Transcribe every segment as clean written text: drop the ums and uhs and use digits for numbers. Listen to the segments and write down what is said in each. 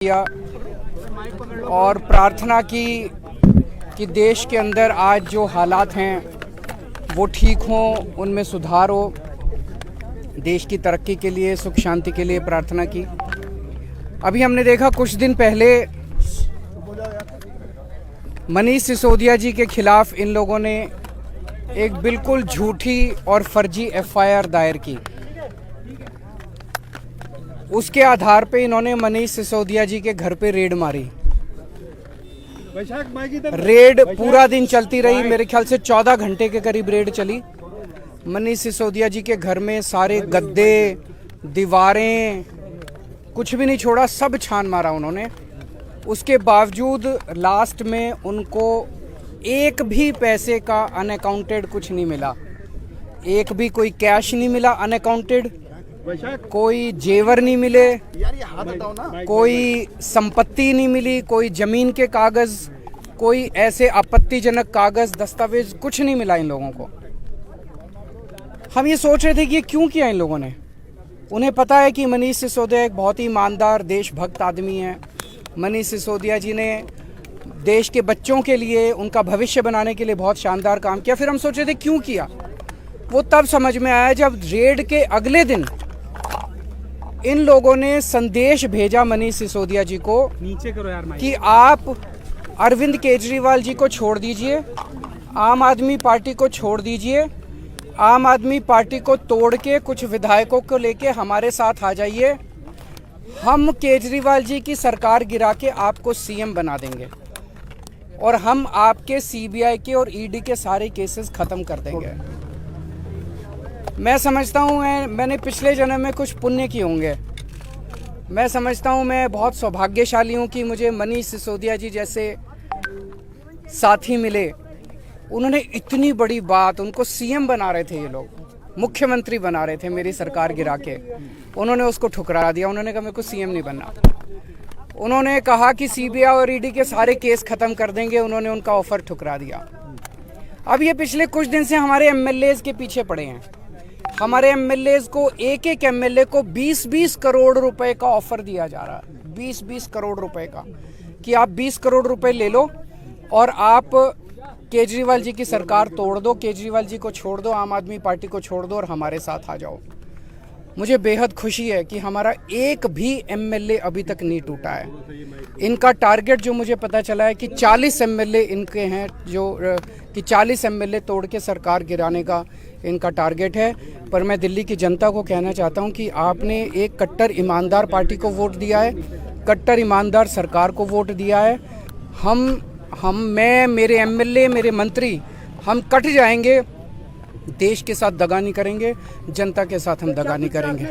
किया और प्रार्थना की कि देश के अंदर आज जो हालात हैं वो ठीक हों, उनमें सुधार हो। देश की तरक्की के लिए, सुख शांति के लिए प्रार्थना की। अभी हमने देखा कुछ दिन पहले मनीष सिसोदिया जी के खिलाफ इन लोगों ने एक बिल्कुल झूठी और फर्जी एफआईआर दायर की। उसके आधार पे इन्होंने मनीष सिसोदिया जी के घर पे रेड मारी। रेड पूरा दिन चलती रही, मेरे ख्याल से 14 घंटे के करीब रेड चली। मनीष सिसोदिया जी के घर में सारे गद्दे, दीवारें, कुछ भी नहीं छोड़ा, सब छान मारा उन्होंने। उसके बावजूद लास्ट में उनको एक भी पैसे का अनअकाउंटेड कुछ नहीं मिला। एक भी कोई कैश नहीं मिला अनअकाउंटेड, कोई जेवर नहीं मिले, कोई संपत्ति नहीं मिली, कोई जमीन के कागज, कोई ऐसे आपत्तिजनक कागज, दस्तावेज कुछ नहीं मिला इन लोगों को। हम ये सोच रहे थे कि ये क्यों किया इन लोगों ने। उन्हें पता है कि मनीष सिसोदिया एक बहुत ही ईमानदार, देशभक्त आदमी है। मनीष सिसोदिया जी ने देश के बच्चों के लिए, उनका भविष्य बनाने के लिए बहुत शानदार काम किया। फिर हम सोच रहे थे क्यों किया। वो तब समझ में आया जब रेड के अगले दिन इन लोगों ने संदेश भेजा मनीष सिसोदिया जी को, नीचे करो यार कि आप अरविंद केजरीवाल जी को छोड़ दीजिए, आम आदमी पार्टी को छोड़ दीजिए, आम आदमी पार्टी को तोड़ के कुछ विधायकों को लेके हमारे साथ आ जाइए, हम केजरीवाल जी की सरकार गिरा के आपको सीएम बना देंगे और हम आपके सीबीआई के और ईडी के सारे केसेस खत्म कर देंगे। मैं समझता हूँ मैंने पिछले जन्म में कुछ पुण्य किए होंगे। मैं समझता हूँ मैं बहुत सौभाग्यशाली हूँ कि मुझे मनीष सिसोदिया जी जैसे साथी मिले। उन्होंने इतनी बड़ी बात, उनको सीएम बना रहे थे ये लोग, मुख्यमंत्री बना रहे थे मेरी सरकार गिरा के, उन्होंने उसको ठुकरा दिया। उन्होंने कहा मेरे को सीएम नहीं बनना। उन्होंने कहा कि सीबीआई और ईडी के सारे केस खत्म कर देंगे, उन्होंने उनका ऑफर ठुकरा दिया। अब ये पिछले कुछ दिन से हमारे एमएलएज के पीछे पड़े हैं। हमारे एमएलएज को, एक एक एमएलए को 20-20 करोड़ रुपए का ऑफर दिया जा रहा है। 20-20 करोड़ रुपए का, कि आप 20 करोड़ रुपए ले लो और आप केजरीवाल जी की सरकार तोड़ दो, केजरीवाल जी को छोड़ दो, आम आदमी पार्टी को छोड़ दो और हमारे साथ आ जाओ। मुझे बेहद खुशी है कि हमारा एक भी एमएलए अभी तक नहीं टूटा है। इनका टारगेट जो मुझे पता चला है कि 40 एमएलए इनके हैं, जो कि 40 एमएलए तोड़ के सरकार गिराने का इनका टारगेट है। पर मैं दिल्ली की जनता को कहना चाहता हूं कि आपने एक कट्टर ईमानदार पार्टी को वोट दिया है, कट्टर ईमानदार सरकार को वोट दिया है। मैं, मेरे एमएलए, मेरे मंत्री, हम कट जाएंगे, देश के साथ दगा नहीं करेंगे, जनता के साथ हम दगा नहीं करेंगे।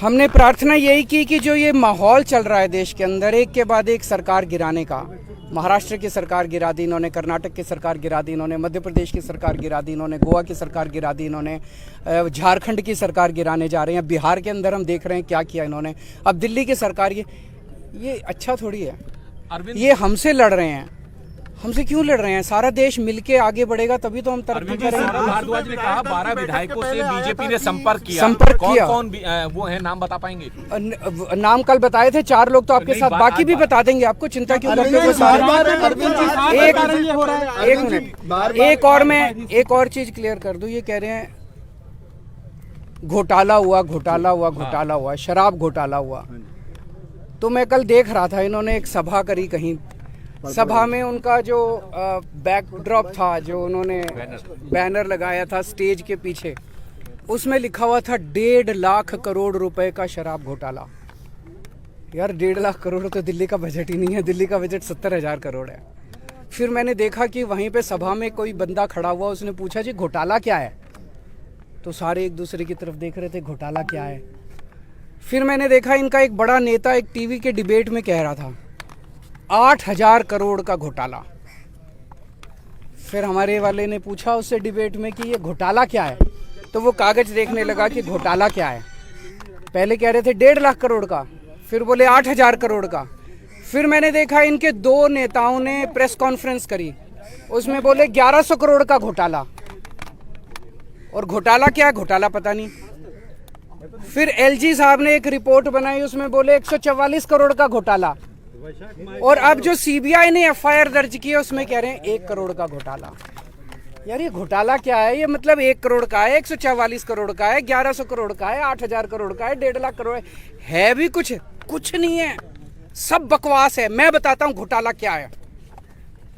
हमने प्रार्थना यही की कि जो ये माहौल चल रहा है देश के अंदर, एक के बाद एक सरकार गिराने का, महाराष्ट्र की सरकार गिरा दी इन्होंने, कर्नाटक की सरकार गिरा दी इन्होंने, मध्य प्रदेश की सरकार गिरा दी इन्होंने, गोवा की सरकार गिरा दी इन्होंने, झारखंड की सरकार गिराने जा रहे हैं, बिहार के अंदर हम देख रहे हैं क्या किया इन्होंने, अब दिल्ली की सरकार। ये अच्छा थोड़ी है। ये हमसे लड़ रहे हैं। हमसे क्यों लड़ रहे हैं? सारा देश मिलके आगे बढ़ेगा तभी तो हम तरक्की करेंगे। भारद्वाज ने कहा 12 विधायकों से बीजेपी ने संपर्क किया। कौन वो है, नाम बता पाएंगे? नाम कल बताए थे 4 लोग, तो आपके साथ बाकी भी बता देंगे। आपको चिंता क्यों करते हो? एक मिनट, एक और चीज क्लियर कर दूं। ये कह रहे हैं घोटाला हुआ, शराब घोटाला हुआ। तो मैं कल देख रहा था, इन्होंने एक सभा करी कहीं, सभा में उनका जो बैकड्रॉप था, जो उन्होंने बैनर लगाया था स्टेज के पीछे, उसमें लिखा हुआ था 1.5 लाख करोड़ रुपए का शराब घोटाला। यार 1.5 लाख करोड़ तो दिल्ली का बजट ही नहीं है। दिल्ली का बजट 70,000 करोड़ है। फिर मैंने देखा कि वहीं पे सभा में कोई बंदा खड़ा हुआ, उसने पूछा जी घोटाला क्या है? तो सारे एक दूसरे की तरफ देख रहे थे, घोटाला क्या है। फिर मैंने देखा इनका एक बड़ा नेता एक टीवी के डिबेट में कह रहा था 8,000 करोड़ का घोटाला। फिर हमारे वाले ने पूछा उससे डिबेट में कि ये घोटाला क्या है, तो वो कागज देखने लगा कि घोटाला क्या है। पहले कह रहे थे 1.5 लाख करोड़ का, फिर बोले 8,000 करोड़ का। फिर मैंने देखा इनके 2 नेताओं ने प्रेस कॉन्फ्रेंस करी, उसमें बोले 1100 करोड़ का घोटाला। और घोटाला क्या है? घोटाला पता नहीं। फिर एलजी साहब ने एक रिपोर्ट बनाई, उसमें बोले 144 करोड़ का घोटाला, और अब जो सीबीआई ने एफआईआर दर्ज की है उसमें कह रहे हैं 1 करोड़ का घोटाला। यार ये घोटाला क्या है? ये मतलब 1 करोड़ का है, 144 करोड़ का है, 1100 करोड़ का है, 8000 करोड़ का है, 1.5 लाख करोड़ है भी कुछ नहीं है, सब बकवास है। मैं बताता हूं घोटाला क्या है।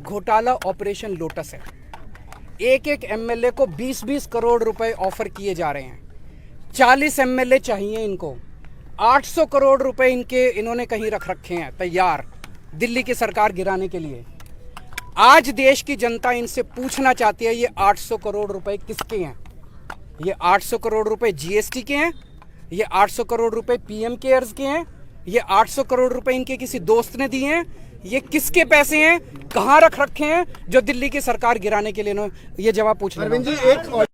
घोटाला ऑपरेशन लोटस है। एक एमएलए को 20-20 करोड़ रुपए ऑफर किए जा रहे हैं। 40 एमएलए चाहिए इनको। 800 करोड़ रुपए इन्होंने कहीं रख रखे हैं तैयार, दिल्ली की सरकार गिराने के लिए। आज देश की जनता इनसे पूछना चाहती है, ये 800 करोड़ रुपए किसके हैं? ये 800 करोड़ रुपए जीएसटी के हैं? ये 800 करोड़ रुपए पीएम केयर्स के हैं? ये 800 करोड़ रुपए इनके किसी दोस्त ने दिए हैं? ये किसके पैसे हैं? कहां रख रखे हैं जो दिल्ली की सरकार गिराने के लिए? ये जवाब पूछना।